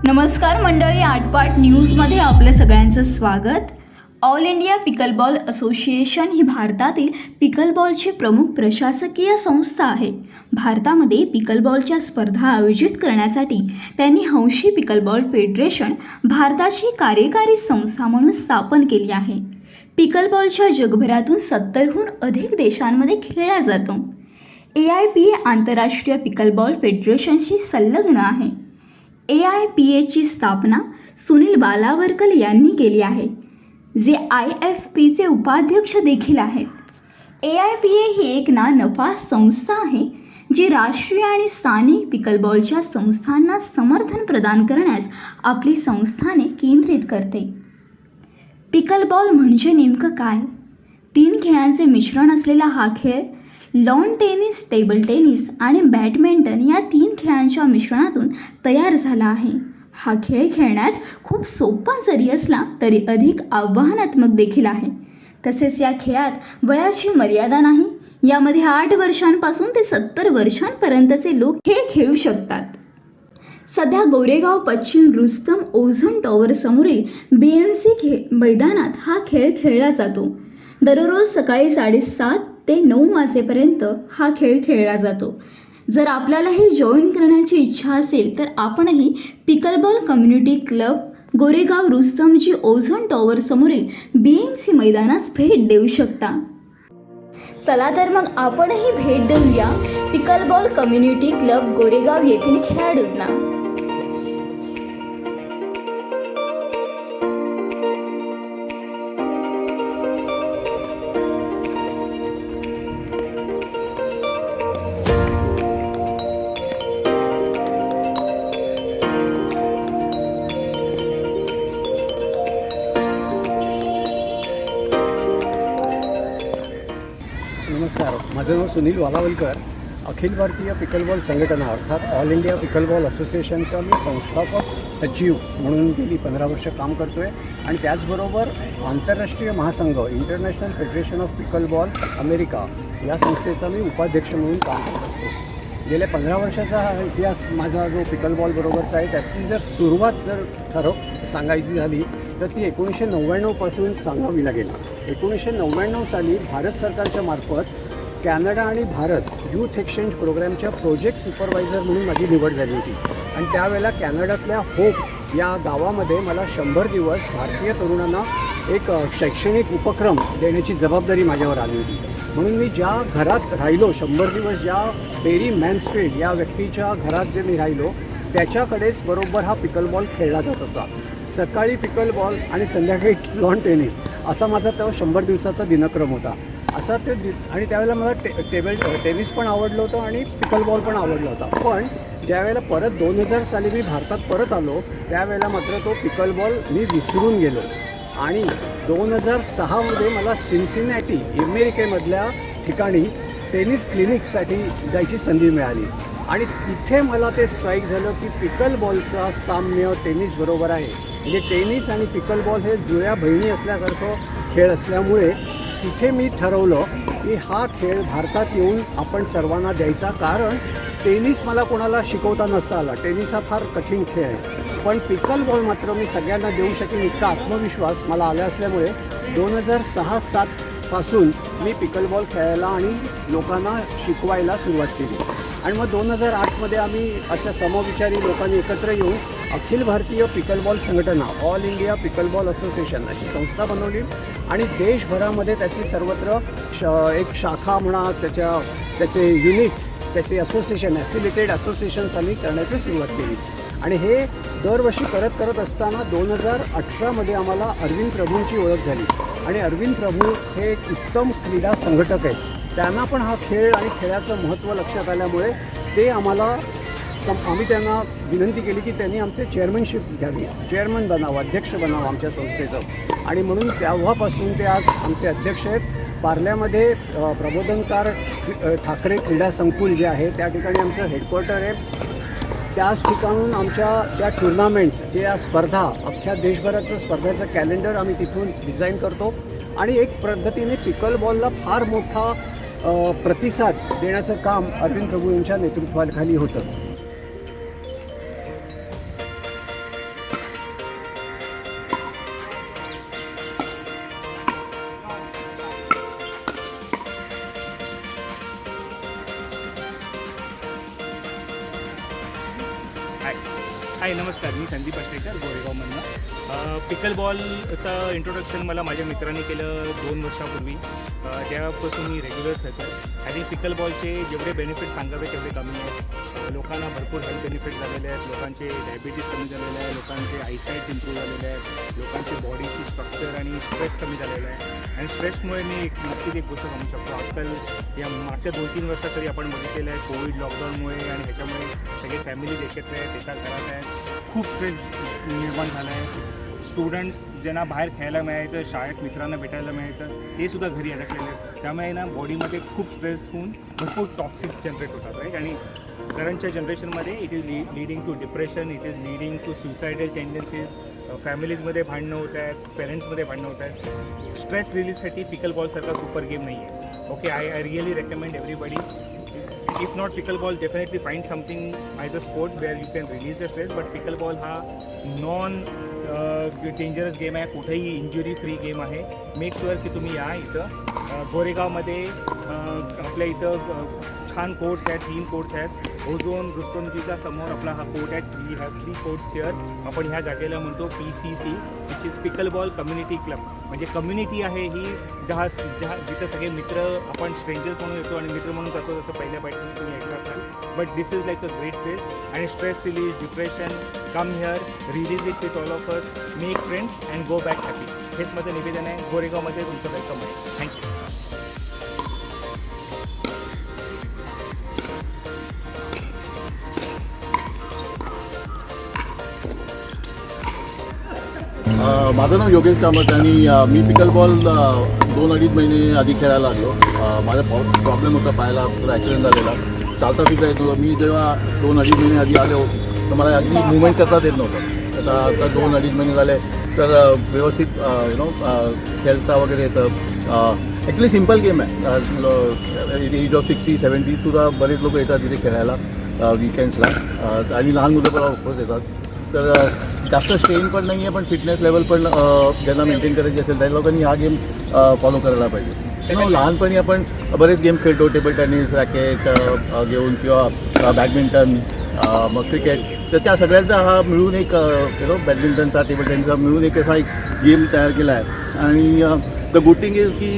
नमस्कार मंडळी, आटपाट न्यूजमध्ये आपलं सगळ्यांचं स्वागत. ऑल इंडिया पिकलबॉल असोसिएशन ही भारतातील पिकलबॉलची प्रमुख प्रशासकीय संस्था आहे. भारतामध्ये पिकलबॉलच्या स्पर्धा आयोजित करण्यासाठी त्यांनी हौशी पिकलबॉल फेडरेशन भारताची कार्यकारी संस्था म्हणून स्थापन केली आहे. पिकलबॉलच्या जगभरातून 70हून अधिक देशांमध्ये खेळला जातो. AIPA आंतरराष्ट्रीय पिकलबॉल फेडरेशनशी संलग्न आहे. AIPAची स्थापना सुनील बालावरकर यांनी केली आहे, जे IFPचे उपाध्यक्ष देखील आहेत. AIPA ही एक ना नफा संस्था आहे जी राष्ट्रीय आणि स्थानिक पिकलबॉलच्या संस्थांना समर्थन प्रदान करण्यास आपली संस्थाने केंद्रित करते. पिकलबॉल म्हणजे नेमकं काय? 3 खेळांचे मिश्रण असलेला हा खेळ लॉन टेनिस, टेबल टेनिस आणि बॅडमिंटन या 3 खेळांच्या मिश्रणातून तयार झाला आहे. हा खेळ खेळण्यास खूप सोपा जरी असला तरी अधिक आव्हानात्मक देखील आहे. तसेच या खेळात वयाची मर्यादा नाही. यामध्ये 8 वर्षांपासून ते 70 वर्षांपर्यंतचे लोक खेळ खेळू शकतात. सध्या गोरेगाव पश्चिम रुस्तम ओझोन टॉवर समोरील BMC मैदानात हा खेळ खेळला जातो. दररोज सकाळी 7:30 ते 9 वाजेपर्यंत हा खेळ खेळला जातो. जर आपल्यालाही जॉईन करण्याची इच्छा असेल तर आपणही pickleball community club Goregaon Rustomjee ozone tower समोरील BMC मैदानास भेट देऊ शकता. चला तर मग आपणही भेट देऊया पिकलबॉल कम्युनिटी क्लब गोरेगाव येथील खेळाडूंना. नमस्कार, माझं नाव सुनील वालावलकर. अखिल भारतीय पिकलबॉल संघटना अर्थात ऑल इंडिया पिकलबॉल असोसिएशनचा मी संस्थापक सचिव म्हणून गेली 15 वर्ष काम करतो आहे. आणि त्याचबरोबर आंतरराष्ट्रीय महासंघ international federation of pickleball America या संस्थेचा मी उपाध्यक्ष म्हणून काम करत असतो. गेल्या 15 वर्षाचा हा इतिहास माझा जो पिकलबॉल बरोबरचा आहे त्याची जर सुरुवात सांगायची झाली तर ती 1999 पासून सांगावी लागेल. 1999 साली भारत सरकारच्या मार्फत कॅनडा आणि भारत यूथ एक्सचेंज प्रोग्रॅमच्या प्रोजेक्ट सुपरवायझर म्हणून माझी निवड झाली होती. आणि त्यावेळेला कॅनडातल्या होप या गावामध्ये मला 100 दिवस भारतीय तरुणांना एक शैक्षणिक उपक्रम देण्याची जबाबदारी माझ्यावर आली होती. म्हणून मी ज्या घरात राहिलो 100 दिवस, ज्या बेरी मॅन्सफील्ड या व्यक्तीच्या घरात जे मी राहिलो त्याच्याकडेच बरोबर हा पिकलबॉल खेळला जात असा. सकाळी पिकलबॉल आणि संध्याकाळी लॉन टेनिस असा माझा तेव्हा 100 दिवसाचा दिनक्रम होता. असा ते आणि त्यावेळेला मला टेबल टेनिस पण आवडलं होतं आणि पिकलबॉल पण आवडला होता. पण ज्यावेळेला परत 2000 साली मी भारतात परत आलो त्यावेळेला मात्र तो पिकलबॉल मी विसरून गेलो. आणि 2006मध्ये मला सिन्सिनॅटी अमेरिकेमधल्या ठिकाणी टेनिस क्लिनिकसाठी जायची संधी मिळाली. आणि तिथे मला ते स्ट्राईक झालं की पिकलबॉलचा साम्य टेनिस बरोबर आहे. म्हणजे टेनिस आणि पिकलबॉल हे जुळ्या बहिणी असल्यासारखं खेळ असल्यामुळे तिथे मी ठरवलं की हा खेळ भारतात येऊन आपण सर्वांना द्यायचा. कारण टेनिस मला कोणाला शिकवता नसता आला. टेनिस हा फार कठीण खेळ आहे. पण पिकलबॉल मात्र मी सगळ्यांना देऊ शकेन इतका आत्मविश्वास मला आला असल्यामुळे 2006-07 पासून मी पिकलबॉल खेळायला आणि लोकांना शिकवायला सुरुवात केली. आणि मग 2008मध्ये आम्ही अशा समविचारी लोकांनी एकत्र येऊन अखिल भारतीय पिकलबॉल संघटना ऑल इंडिया पिकलबॉल असोसिएशन अशी संस्था बनवली. आणि देशभरामध्ये त्याची सर्वत्र एक शाखा म्हणा, त्याचे युनिट्स, त्याचे असोसिएशन, ॲफिलिएटेड असोसिएशन्स आम्ही करण्याची सुरुवात केली. आणि हे दरवर्षी करत असताना 2018मध्ये आम्हाला अरविंद प्रभूंची ओळख झाली. आणि अरविंद प्रभू हे एक उत्तम क्रीडा संघटक आहेत. त्यांना पण हा खेळ आणि खेळाचं महत्त्व लक्षात आल्यामुळे ते आम्ही त्यांना विनंती केली की त्यांनी आमचे चेअरमनशिप घ्यावी, चेअरमन बनावं, अध्यक्ष बनावं आमच्या संस्थेचं. आणि म्हणून तेव्हापासून ते आज आमचे अध्यक्ष आहेत. पार्ल्यामध्ये प्रबोधनकार ठाकरे क्रीडा संकुल जे आहे त्या ठिकाणी आमचं हेडक्वार्टर आहे. त्याच ठिकाणून आमच्या त्या टुर्नामेंट्स ज्या स्पर्धा अख्ख्या देशभराचं स्पर्धेचं कॅलेंडर आम्ही तिथून डिझाईन करतो. आणि एक पद्धतीने पिकलबॉलला फार मोठा प्रतिसाद देण्याचं काम अरविंद प्रभू यांच्या नेतृत्वाखाली होतं. हाय नमस्कार, मी संदीप आष्टेकर गोरेगावमधनं. पिकल बॉलचं इंट्रोडक्शन मला माझ्या मित्राने केलं 2 वर्षापूर्वी. त्यापासून मी रेग्युलर खेळतो. आय थिंक पिकल बॉलचे जेवढे बेनिफिट सांगावे तेवढे कमी आहेत. लोकांना भरपूर हेल्थ बेनिफिट झालेले आहेत, लोकांचे डायबिटीज कमी झालेले आहे, लोकांचे आयसाईट इम्प्रूव्ह झालेले आहेत, लोकांचे बॉडीची स्ट्रक्चर आणि स्ट्रेस कमी झालेला आहे. आणि स्ट्रेसमुळे मी नक्कीच एक गोष्ट सांगू शकतो, आजकाल या मागच्या 2-3 वर्षात तरी आपण बघितलेलं आहे कोविड लॉकडाऊनमुळे आणि ह्याच्यामुळे सगळे फॅमिलीज एकत्र आहेत, एका घरात आहेत, खूप स्ट्रेस निर्माण झाला आहे. स्टुडंट्स ज्यांना बाहेर खेळायला मिळायचं, शाळेत मित्रांना भेटायला मिळायचं, ते सुद्धा घरी अडकलेले आहेत. त्यामुळे ना बॉडीमध्ये खूप स्ट्रेस होऊन भरपूर टॉक्सिक जनरेट होतात राईट. आणि करंटच्या जनरेशनमध्ये it is leading to depression, it is leading to suicidal tendencies, फॅमिलीजमध्ये भांडणं होत आहेत, पेरेंट्समध्ये भांडणं होत आहेत. स्ट्रेस रिलीजसाठी पिकल बॉलसारखा सुपर गेम नाही आहे. Okay, I really recommend everybody, if not pickleball, definitely find something as a sport where you can release the stress. But pickleball हा नॉन डेंजरस गेम आहे, कुठेही इंजुरी फ्री गेम आहे. Make sure की तुम्ही या इथं गोरेगावमध्ये. आपल्या इथं छान कोर्ट्स आहेत, 3 कोर्ट्स आहेत. ओझोन रुस्तमजीचा समोर आपला हा कोर्ट आहे. We have 3 courts here. आपण ह्या जागेला म्हणतो PCC, which is pickleball community club. म्हणजे कम्युनिटी आहे ही जिथं सगळे मित्र, आपण स्ट्रेंजर्स म्हणून येतो आणि मित्र म्हणून जातो, जसं पहिल्या पाहिजे तुम्ही ऐकलं असाल. But this is like a great place. आणि stress release, depression, come here, release it with all of us, make friends and go back happy. हेच माझं निवेदन आहे. गोरेगावमध्ये तुमचं वेलकम आहे. थँक्यू. माझं नाव योगेश कामत आणि मी पिकल बॉल 2-2.5 महिने आधी खेळायला लागलो. माझा प्रॉब्लेम होता, पायाला थोडा ॲक्सिडेंट झालेला, चालता फिरता येत नव्हतं. मी जेव्हा 2-2.5 महिने आधी आलो तर मला अगदी मुवमेंट करता येत नव्हतं. आता 2-2.5 महिने झाले तर व्यवस्थित खेळता वगैरे येतं. ॲक्च्युली सिम्पल गेम आहे. एज ऑफ 60-70 सुद्धा बरेच लोक येतात तिथे खेळायला विकेंड्सला, आणि लहान मुलं पण ऑफकोर्स येतात. तर जास्त स्ट्रेन पण नाही आहे, पण फिटनेस लेवल पण ज्यांना मेंटेन करायची असेल त्या लोकांनी हा गेम फॉलो करायला पाहिजे. लहानपणी आपण बरेच गेम खेळतो, टेबल टेनिस, रॅकेट घेऊन किंवा बॅडमिंटन, मग क्रिकेट. तर त्या सगळ्यांचा हा मिळून एक बॅडमिंटनचा, टेबल टेनिसचा मिळून एक असा एक गेम तयार केला आहे. आणि द गुड थिंग इज की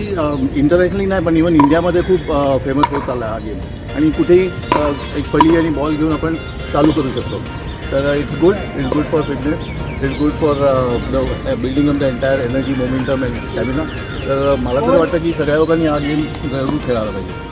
इंटरनॅशनली नाही पण इव्हन इंडियामध्ये खूप फेमस होत चालला हा गेम. आणि कुठेही एक फळी आणि बॉल घेऊन आपण चालू करू शकतो. तर it's good for fitness, it's good for the building of the entire energy, momentum and stamina. तर मला तर वाटतं की सगळ्या लोकांनी हा गेम जरूर खेळायला पाहिजे.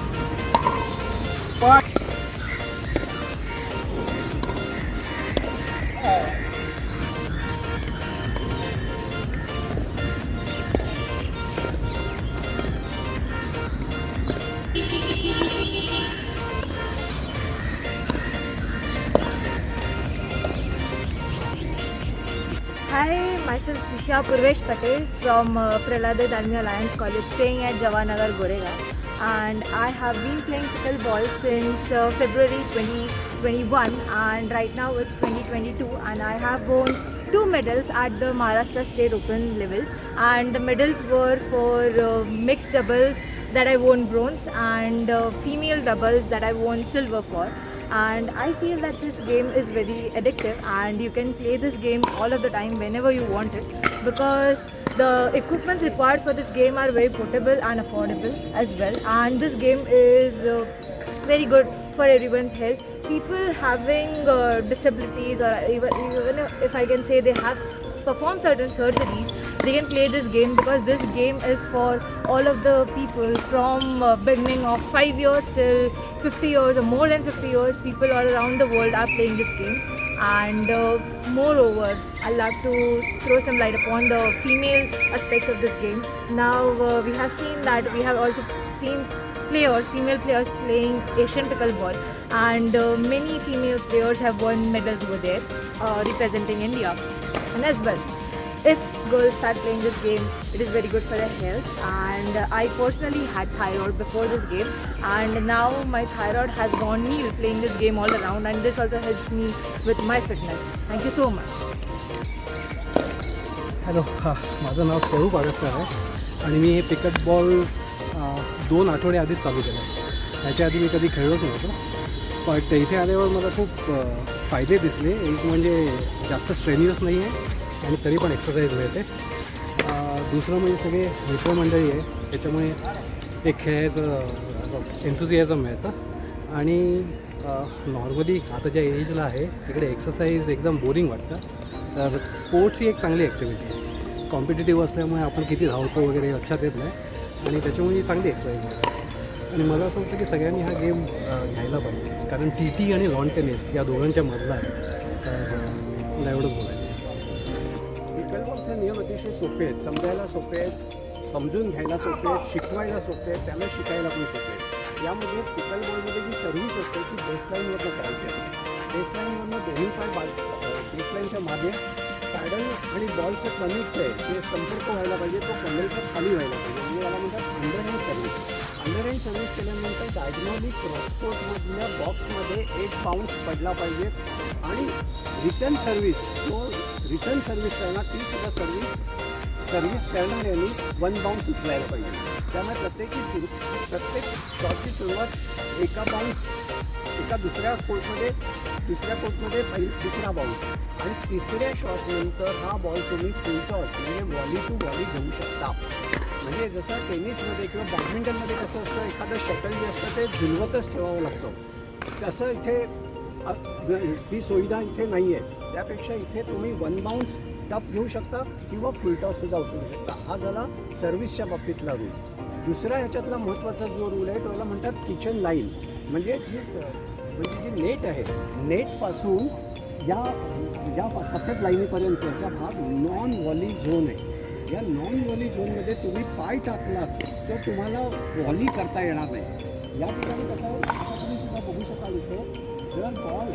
Hi, myself Isha Purvesh Patel from Prahlada Dalmia Alliance College, staying at Javanagar, Goregaon. And I have been playing pickleball since February 2021, and right now it's 2022, and I have won 2 medals at the Maharashtra State Open level. And the medals were for mixed doubles that I won bronze, and female doubles that I won silver for. And I feel that this game is very addictive, and you can play this game all of the time whenever you want it, because the equipments required for this game are very portable and affordable as well. And this game is very good for everyone's health. People having disabilities, or even if I can say they have performed certain surgeries, they can play this game, because this game is for all of the people from beginning of 5 years till 50 years or more than 50 years. People all around the world are playing this game. And moreover, I'd like to throw some light upon the female aspects of this game. Now we have seen that we have also seen female players playing Asian pickleball, and many female players have won medals over there representing India. And as well, if girls start playing this game, it is very good for their health. And I personally had thyroid before this game, and now my thyroid has gone nil playing this game all around, and this also helps me with my fitness. Thank you so much. Hello, माझं नाव स्वरूप आगस्कर आहे आणि मी हे pickleball 2 आठवडे आधीच चालू केलं आहे. ह्याच्या आधी मी कधी खेळलोच नव्हतो, पण इथे आल्यावर मला खूप फायदे दिसले. एक म्हणजे जास्त स्ट्रेन्युअस नाही आहे आणि तरी पण एक्सरसाइज मिळते. दुसरं म्हणजे सगळे मित्रमंडळी आहे, त्याच्यामुळे एक खेळायचं एन्थुझियाझम मिळतं. आणि नॉर्मली आता ज्या एजला आहे तिकडे एक्सरसाइज एकदम बोरिंग वाटतं. तर स्पोर्ट्स ही एक चांगली ॲक्टिव्हिटी आहे. कॉम्पिटेटिव्ह असल्यामुळे आपण किती धावतो वगैरे लक्षात येत नाही आणि त्याच्यामुळे ही चांगली एक्सरसाइज आहे. आणि मला असं वाटतं की सगळ्यांनी हा गेम घ्यायला पाहिजे, कारण TT आणि लॉन टेनिस या दोघांच्या मधला आहे. तर मला एवढंच बोलायचं. पिकलबॉलचे नियम अतिशय सोपे आहेत, समजायला सोपे आहेत, समजून घ्यायला सोपे आहेत, शिकवायला सोपे आहेत, त्याला शिकायला पण सोपे आहेत. यामध्ये पिकलबॉलमध्ये जी सर्व्हिस असते ती बेसलाईनवरनं करायची असते. बेसलाईनवरनं दोन्ही पाय बेसलाईनच्या मागे पॅडल आणि बॉलचं कनेक्ट आहे ते संपर्क व्हायला पाहिजे, तो कमरेच्या खाली व्हायला पाहिजे. म्हणजे याला म्हणतात अंडरहँड सर्व्हिस. अंडरहँड सर्व्हिस केल्यानंतर डायगोनली क्रॉसकोर्टमधल्या बॉक्समध्ये एक बाउन्स पडला पाहिजे आणि रिटर्न सर्व्हिस करणार तीसुद्धा सर्व्हिस करणाऱ्यांनी 1 बाउन्स उचलायला पाहिजे. त्यामुळे प्रत्येक शॉटची सुरुवात एका दुसऱ्या कोर्टमध्ये दुसरा बाउन्स आणि तिसऱ्या शॉटनंतर हा बॉल तुम्ही फुल टॉस म्हणजे व्हॉली टू व्हॉली घेऊ शकता. म्हणजे जसं टेनिसमध्ये किंवा बॅडमिंटनमध्ये कसं असतं, एखादं शटल जे असतं ते झुलवतच ठेवावं लागतं, तसं इथे ती सुविधा इथे नाही आहे. त्यापेक्षा इथे तुम्ही 1 बाउन्स टप घेऊ शकता किंवा फुल टॉससुद्धा उचलू शकता. हा झाला सर्व्हिसच्या बाबतीतला रूल. दुसरा ह्याच्यातला महत्त्वाचा जो रूल आहे त्याला म्हणतात किचन लाईन. म्हणजे जी नेट आहे, नेटपासून या सफेद लाईनीपर्यंतचा भाग नॉन व्हॉली झोन आहे. या नॉन व्हॉली झोनमध्ये तुम्ही पाय टाकलात तर तुम्हाला व्हॉली करता येणार नाही. या ठिकाणी कसं आहे, तुम्ही सुद्धा बघू शकाल इथे, जर बॉल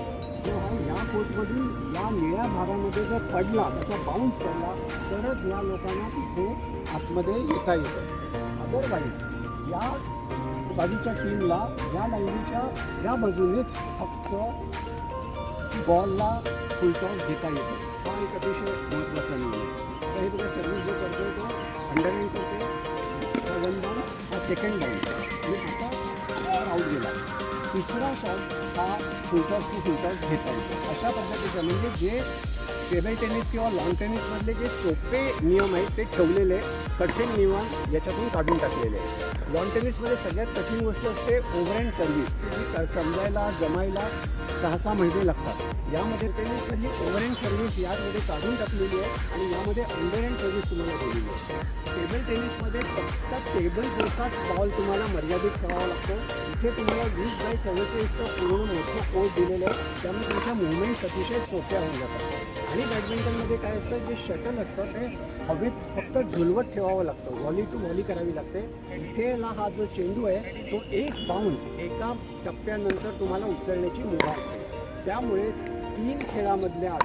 जो हा या कोर्टमधून या निळ्या भागामध्ये जर पडला, त्याचा बाउन्स पडला, तरच या लोकांना तिथे आतमध्ये येता येतं. अदरवाईज या बाजूच्या टीमला या लाईनीच्या या बाजूनेच फक्त बॉलला फुल टॉस घेता येतो. हा एक अतिशय महत्त्वाचा नियम आहे. तर हे बघा, सर्व्हिस जो करतोय तो अंडरहँड करते, हा 1 बाउन्स, हा सेकंड बाउन्स आणि आता आऊट गेला. तिसरा शॉट हा full toss to full toss घेता येतो. अशा पद्धतीचं म्हणजे जे टेबल टेनिस किंवा लॉन टेनिसमधले जे सोपे नियम आहेत ते ठेवलेले, कठीण नियम याच्यातून काढून टाकलेले आहेत. लॉन टेनिसमध्ये सगळ्यात कठीण गोष्ट असते ओव्हरहँड सर्व्हिस, जी समजायला जमायला 6 महिने लागतात. यामध्ये टेनिसमधली ओव्हरहँड सर्व्हिस यामध्ये काढून टाकलेली आहे आणि यामध्ये अंडरहँड सर्व्हिस तुम्हाला दिलेली आहे. टेबल टेनिसमध्ये फक्त टेबल पुरताच बॉल तुम्हाला मर्यादित ठेवावा लागतो. इथे तुम्हाला 20x47चं पूर्ण मोठं कोर्ट दिलेलं आहे, त्यामुळे तुमच्या मुवमेंट्स अतिशय सोप्या होऊन जातात. आणि बॅडमिंटनमध्ये काय असतं, जे शटल असतं ते हवेत फक्त झुलवत ठेवावं लागतं, व्हॉली टू व्हॉली करावी लागते. इथेला हा जो चेंडू आहे तो एक बाउन्स एका टप्प्यानंतर तुम्हाला उचलण्याची मुभा असते. त्यामुळे 3 खेळांमधल्या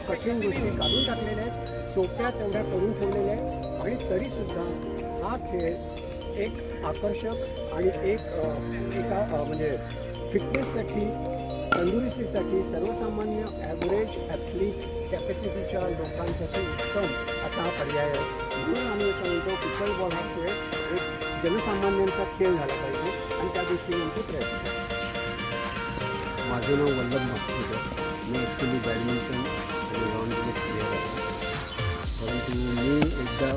कठीण गोष्टी काढून टाकलेल्या आहेत, सोप्या तेवढ्या करून ठेवलेल्या आहेत. आणि तरीसुद्धा हा खेळ एक आकर्षक आणि म्हणजे फिटनेससाठी, तंदुरुस्तीसाठी, सर्वसामान्य ॲव्हरेज ॲथलीट कॅपॅसिटीच्या लोकांसाठी उत्तम असा हा पर्याय आहे. म्हणून आम्ही असं म्हणतो पिकलबॉल हा खेळ एक जनसामान्यांचा खेळ झाला पाहिजे आणि त्या दृष्टीने आमचे प्रयत्न आहेत. माझं नाव वल्लभ मागपूर. मी ॲक्च्युली बॅडमिंटन आणि लॉन टेनिस प्लेअर आहे, परंतु मी एकदा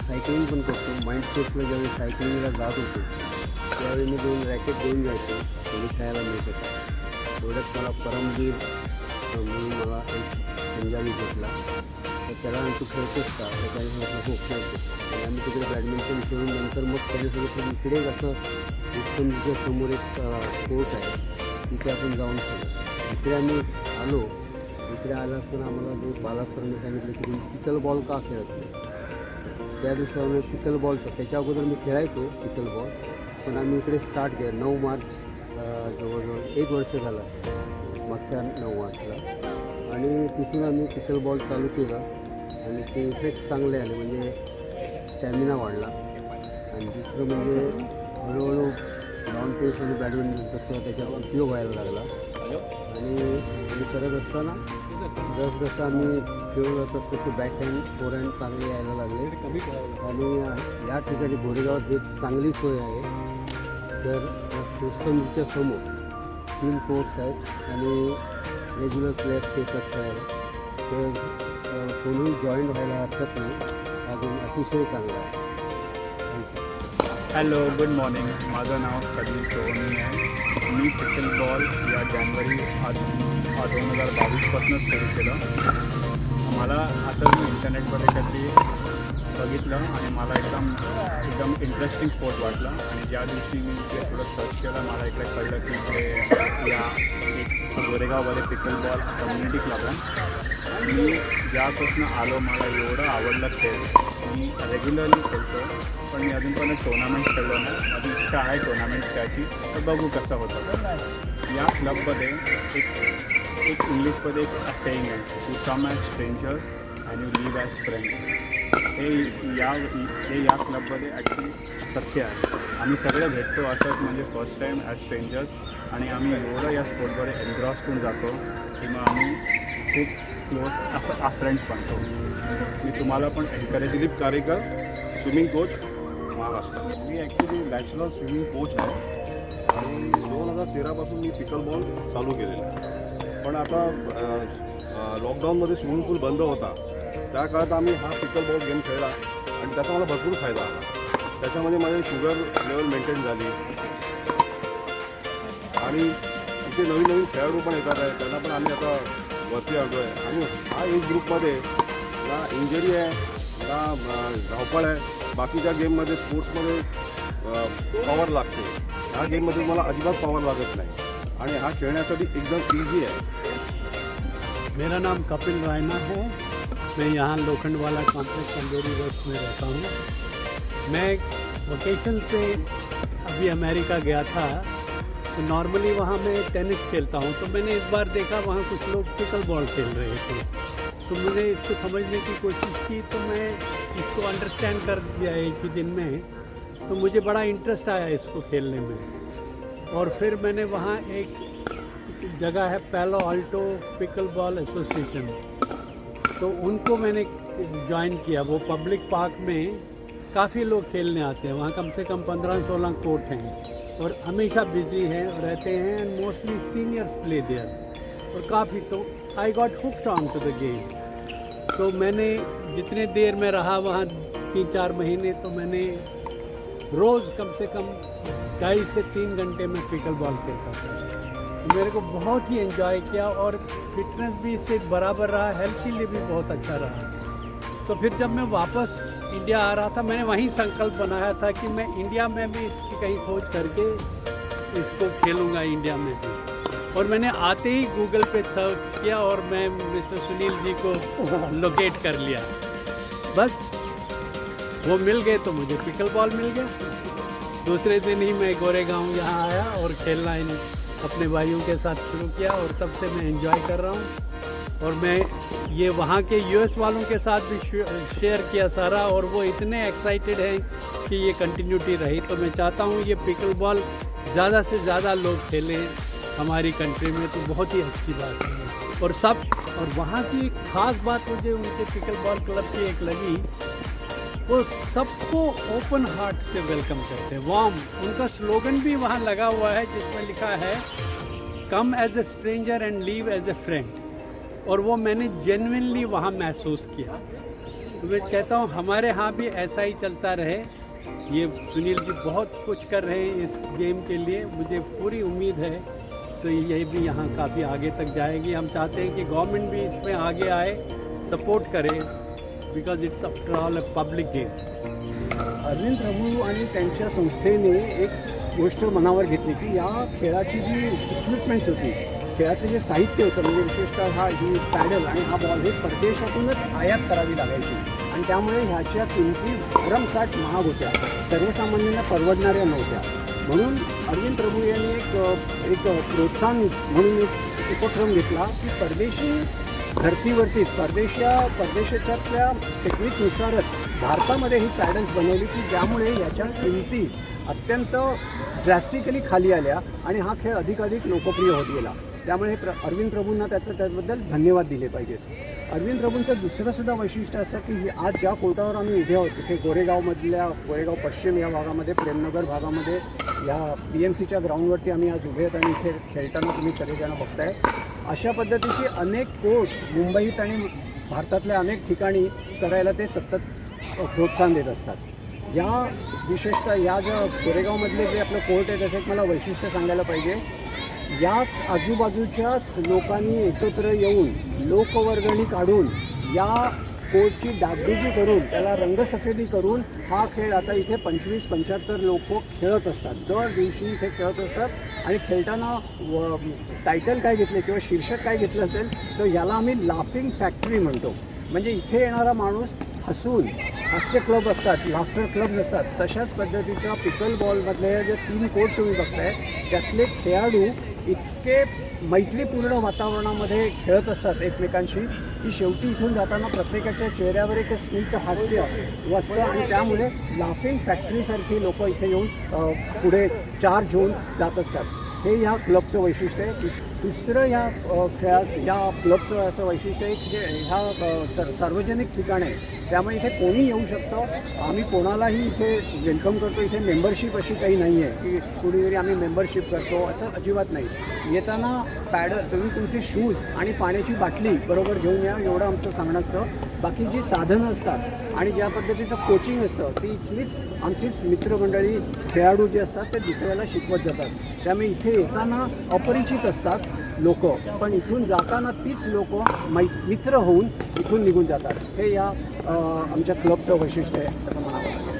सायकलिंग पण करतो. माइंड स्पोर्ट्सला ज्यावेळी सायकलिंगला जात होतो त्यावेळी मी 2 रॅकेट घेऊन जायचो, कोणी खेळायला मिळत होता. एवढ्यात मला परमवीर म्हणून मला एक पंजाबी भेटला. तर त्याला तू खेळतोस का, तर त्याने सांगितलं हो खेळतो. आणि आम्ही तिकडे बॅडमिंटन खेळून नंतर मग त्याच्यासोबत इकडे असं इस्कॉनच्या समोर एक कोर्ट आहे, तिथे आपण जाऊन खेळलो. इकडे आम्ही आलो. इकडे आलं असताना आम्हाला ते बालासरांनी सांगितलं की तुम्ही पिकल बॉल का खेळत नाही. त्या दिवशी आम्ही पिकल बॉलचं, त्याच्या अगोदर मी खेळायचो पिकल बॉल, पण आम्ही इकडे स्टार्ट केलं 9 मार्च, जवळजवळ 1 वर्ष झालं मागच्या 9 मार्चला. आणि तिथून आम्ही पिकल बॉल चालू केला आणि ते इफेक्ट चांगले आले, म्हणजे स्टॅमिना वाढला. आणि दुसरं म्हणजे हळूहळू लॉन टेनिस आणि बॅडमिंटनचा सुद्धा त्याच्यावर उपयोग व्हायला लागला. आणि करत असताना जसं आम्ही खेळू जात असतो तसे बॅकहँड फोरहँड चांगले यायला लागले. आणि या ठिकाणी घोडेगावात एक चांगली सोय आहे. तर ख्रिस्तनजीच्या समोर 3 कोर्स आहेत आणि रेग्युलर प्लेयर्स एकच आहे. तर कोणी जॉईन व्हायला हरकत नाही. अजून अतिशय चांगला आहे. Hello, good morning. माझं नाव सलील सोनी आहे. मी पिकल बॉल या जानेवारी 2022पासून सुरू केलं. मला असं मी इंटरनेटमध्ये कधी बघितलं आणि मला एकदम इंटरेस्टिंग स्पोर्ट वाटलं आणि ज्या दिवशी मी ते थोडं सर्च केलं मला इकडे कळलं की इकडे या एक गोरेगावमध्ये पिकल बॉल कम्युनिटी क्लब आहे. मी ज्यापासून आलो मला एवढं आवडलं खेळ. मी रेग्युलरली खेळतो पण मी अजूनपर्यंत टुर्नामेंट खेळलो नाही. माझी इच्छा आहे टुर्नामेंट खेळायची, तर बघू कसं होतं. या क्लबमध्ये एक इंग्लिशमध्ये एक सेईंग आहे, you come as strangers and you leave as friends. हे या क्लबमध्ये ॲक्च्युली सत्य आहे. आम्ही सगळे भेटतो असंच म्हणजे फर्स्ट टाईम ॲज स्ट्रेंजर्स आणि आम्ही एवढं या स्पोर्टमध्ये एन्ग्रॉस्ड होऊन जातो की मग आम्ही खूप क्लोज फ्रेंड्स बनतो. मी तुम्हाला पण encourage Dilip Karekar, swimming coach, Maharashtra. मी ॲक्च्युली नॅशनल स्विमिंग कोच आहे आणि 2013पासून मी पिकल बॉल चालू केलेलं आहे. पण आता लॉकडाऊनमध्ये स्विमिंग पूल बंद होता, त्या काळात आम्ही हा पिकल बॉल गेम खेळला आणि त्याचा मला भरपूर फायदा आला. त्याच्यामध्ये माझी शुगर लेवल मेंटेन झाली आणि इथे नवीन नवीन खेळाडू पण येतात आहे, त्यांना पण आम्ही आता वरती आणतो आहे. आणि हा एज ग्रुपमध्ये ना इंजरी आहे ना धावपळ आहे. बाकीच्या गेममध्ये स्पोर्ट्समध्ये पॉवर लागते. ह्या गेममध्ये मला अजिबात पॉवर लागत नाही आणि हा खेळण्यासाठी एकदम ईजी आहे. मेरा नाम कपिल रायना है. मैं यहाँ लोखंडवाला कॉम्प्लेक्स अंधेरी वेस्ट में रहता हूँ. मैं वोकेशन से अभी अमेरिका गया था तो नॉर्मली वहाँ मैं टेनिस खेलता हूँ. तो मैंने इस बार देखा वहाँ कुछ लोग पिकल बॉल खेल रहे थे, तो मैंने इसको समझने की कोशिश की. तो मैं इसको अंडरस्टैंड कर दिया एक ही दिन में. तो मुझे बड़ा इंटरेस्ट आया इसको खेलने में. और फिर मैंने वहाँ एक जगह है पैलो आल्टो पिकल बॉल एसोसिएशन, तो उनको मैंने ज्वाइन किया. वो पब्लिक पार्क में काफ़ी लोग खेलने आते हैं. वहाँ कम से कम 15-16 कोर्ट हैं और हमेशा बिजी हैं रहते हैं and mostly seniors play there. और काफ़ी तो I got hooked on to the game. तो मैंने जितने देर में रहा वहाँ 3-4 महीने, तो मैंने रोज़ कम से कम 2.5 से 3 घंटे में पिकल बॉल खेलता था. तो मेरे को बहुत ही एंजॉय किया और फिटनेस भी इससे बराबर रहा, हेल्थ के लिए भी बहुत अच्छा रहा. तो फिर जब मैं वापस इंडिया आ रहा था मैंने वहीं संकल्प बनाया था कि मैं इंडिया में भी इसकी कहीं खोज करके इसको खेलूँगा इंडिया में भी. और मैंने आते ही गूगल पे सर्च किया और मैं मिस्टर सुनील जी को लोकेट कर लिया. बस वो मिल गए तो मुझे पिकल बॉल मिल गया. दूसरे दिन ही मैं गोरेगांव यहाँ आया और खेलना अपने भाइयों के साथ शुरू किया और तब से मैं एंजॉय कर रहा हूँ. और मैं ये वहाँ के यूएस वालों के साथ भी शेयर किया सारा, और वो इतने एक्साइटेड हैं कि ये कंटिन्यूटी रही. तो मैं चाहता हूँ ये पिकल बॉल ज़्यादा से ज़्यादा लोग खेलें हमारी कंट्री में, तो बहुत ही अच्छी बात है. और वहाँ की एक ख़ास बात मुझे उनके पिकल बॉल क्लब की एक लगी, वो सबको ओपन हार्ट से वेलकम करते हैं, वार्म. उनका स्लोगन भी वहाँ लगा हुआ है जिसमें लिखा है come as a stranger and leave as a friend. और वो मैंने जेन्युइनली वहाँ महसूस किया. तो मैं कहता हूँ हमारे यहाँ भी ऐसा ही चलता रहे. ये सुनील जी बहुत कुछ कर रहे हैं इस गेम के लिए, मुझे पूरी उम्मीद है तो ये भी यहाँ काफ़ी आगे तक जाएगी. हम चाहते हैं कि गवर्नमेंट भी इसमें आगे आए, सपोर्ट करे, because it's after all a public game. Arvind Prabhu आणि त्यांच्या संस्थेने एक गोष्ट मनावर घेतली की या खेळाची जी इक्विपमेंट्स होती, खेळाचं जे साहित्य होतं, म्हणजे विशेषतः ही पॅडल आणि हा बॉल हे परदेशातूनच आयात करावी लागायची आणि त्यामुळे ह्याच्या किमती भरमसाठ महाग होत्या, सर्वसामान्यांना परवडणाऱ्या नव्हत्या. म्हणून अरविंद प्रभू यांनी एक प्रोत्साहन म्हणून एक उपक्रम घेतला की परदेशी धर्तीवरतीच परदेशाच्यातल्या टेक्निकनुसारच भारतामध्ये ही पॅडल्स बनवली की ज्यामुळे याच्या किमती अत्यंत ड्रॅस्टिकली खाली आल्या आणि हा खेळ अधिकाधिक लोकप्रिय होत गेला. त्यामुळे अरविंद प्रभूंना त्याबद्दल धन्यवाद दिले पाहिजेत. अरविंद प्रभूंचं दुसरंसुद्धा वैशिष्ट्य असं की आज ज्या कोर्टावर आम्ही उभे आहोत तिथे गोरेगाव पश्चिम या भागामध्ये, प्रेमनगर भागामध्ये या BMCच्या ग्राउंडवरती आम्ही आज उभे आहेत आणि इथे खेळताना तुम्ही सगळेजण बघताय. अशा पद्धतीची अनेक कोर्ट्स मुंबईत आणि भारतातल्या अनेक ठिकाणी करायला ते सतत प्रोत्साहन देत असतात. या विशेषतः या ज्या कोरेगावमधले जे आपलं कोर्ट आहे त्याचं एक मला वैशिष्ट्य सांगायला पाहिजे. याच आजूबाजूच्याच लोकांनी एकत्र येऊन लोकवर्गणी काढून या कोर्टची डागडुजी करून त्याला रंगसफेदी करून हा खेळ आता इथे 25-75 लोक खेळत असतात. दर दिवशी इथे खेळत असतात आणि खेळताना टायटल काय घेतले किंवा शीर्षक काय घेतलं असेल तर याला आम्ही लाफिंग फॅक्टरी म्हणतो. म्हणजे इथे येणारा माणूस हसून, हास्य क्लब असतात, लाफ्टर क्लब्स असतात, तशाच पद्धतीच्या पिकल बॉलमधले जे 3 कोर्ट तुम्ही बघताय त्यातले खेळाडू इतके मैत्रीपूर्ण वातावरणामध्ये खेळत असतात एकमेकांशी की शेवटी इथून जाताना प्रत्येकाच्या चेहऱ्यावर एक स्मित हास्य वसतं आणि त्यामुळे लाफिंग फॅक्टरीसारखी लोक इथे येऊन पुढे चार्ज होऊन जात असतात. हे ह्या क्लबचं वैशिष्ट्य आहे. दुसरं या खेळात या क्लबचं असं वैशिष्ट्य आहे की ह्या सार्वजनिक ठिकाण आहे त्यामुळे इथे कोणी येऊ शकतं. आम्ही कोणालाही इथे वेलकम करतो. इथे मेंबरशिप अशी काही नाही आहे की कुणीतरी आम्ही मेंबरशिप करतो असं अजिबात नाही. येताना पॅडल तुम्ही तुमचे शूज आणि पाण्याची बाटली बरोबर घेऊन या एवढं आमचं सांगणं असतं. बाकी जी साधनं असतात आणि ज्या पद्धतीचं कोचिंग असतं ती इथलीच आमचीच मित्रमंडळी खेळाडू जे असतात ते दुसऱ्याला शिकवत जातात. त्यामुळे इथे येताना अपरिचित असतात लोक पण इथून जाताना तीच लोक मित्र होऊन इथून निघून जातात. हे या आमच्या क्लबचं वैशिष्ट्य आहे असं म्हणावं लागेल.